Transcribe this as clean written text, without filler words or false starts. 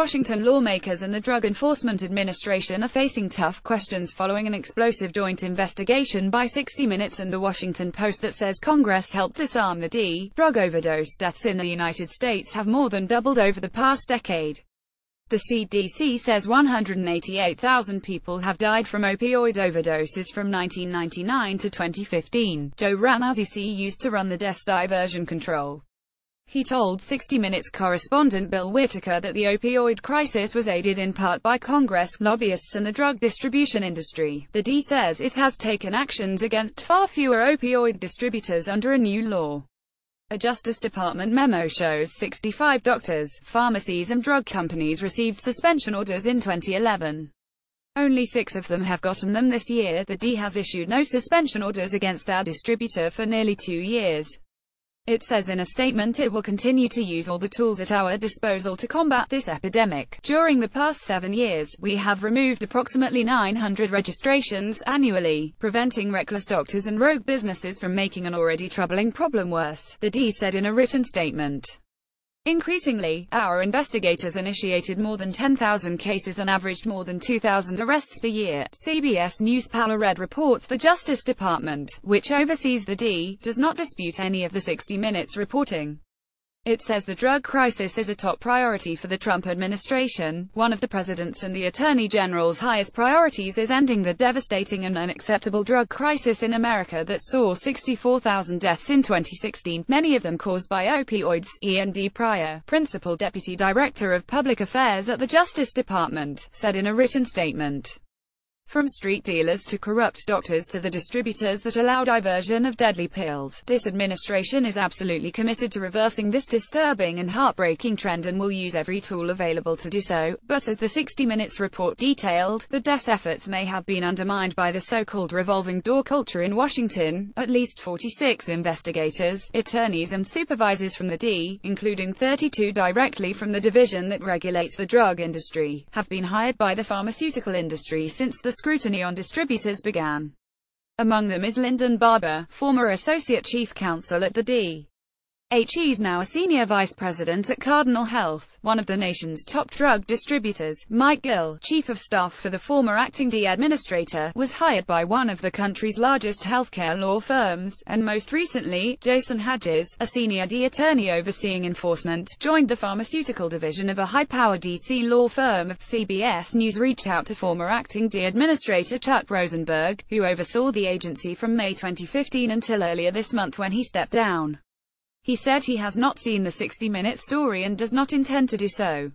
Washington lawmakers and the Drug Enforcement Administration are facing tough questions following an explosive joint investigation by 60 Minutes and The Washington Post that says Congress helped disarm the D. Drug overdose deaths in the United States have more than doubled over the past decade. The CDC says 188,000 people have died from opioid overdoses from 1999 to 2015. Joe Ranazzisi used to run the death diversion control. He told 60 Minutes correspondent Bill Whitaker that the opioid crisis was aided in part by Congress, lobbyists and the drug distribution industry. The D says it has taken actions against far fewer opioid distributors under a new law. A Justice Department memo shows 65 doctors, pharmacies and drug companies received suspension orders in 2011. Only 6 of them have gotten them this year. The D has issued no suspension orders against our distributor for nearly 2 years. It says in a statement it will continue to use all the tools at our disposal to combat this epidemic. During the past 7 years, we have removed approximately 900 registrations annually, preventing reckless doctors and rogue businesses from making an already troubling problem worse, the D said in a written statement. Increasingly, our investigators initiated more than 10,000 cases and averaged more than 2,000 arrests per year. CBS News Paula Red reports the Justice Department, which oversees the D, does not dispute any of the 60 Minutes reporting. It says the drug crisis is a top priority for the Trump administration. One of the president's and the Attorney General's highest priorities is ending the devastating and unacceptable drug crisis in America that saw 64,000 deaths in 2016, many of them caused by opioids. E.N.D. Pryor, Principal Deputy Director of Public Affairs at the Justice Department, said in a written statement. From street dealers to corrupt doctors to the distributors that allow diversion of deadly pills, this administration is absolutely committed to reversing this disturbing and heartbreaking trend and will use every tool available to do so. But as the 60 Minutes report detailed, the DES efforts may have been undermined by the so-called revolving door culture in Washington. At least 46 investigators, attorneys and supervisors from the D, including 32 directly from the division that regulates the drug industry, have been hired by the pharmaceutical industry since the scrutiny on distributors began. Among them is Lyndon Barber, former Associate Chief Counsel at the D. He's now a Senior Vice President at Cardinal Health, one of the nation's top drug distributors. Mike Gill, Chief of Staff for the former Acting D Administrator, was hired by one of the country's largest healthcare law firms, and most recently, Jason Hadges, a Senior D Attorney overseeing enforcement, joined the pharmaceutical division of a high-powered D.C. law firm. CBS News reached out to former Acting D Administrator Chuck Rosenberg, who oversaw the agency from May 2015 until earlier this month when he stepped down. He said he has not seen the 60 Minutes story and does not intend to do so.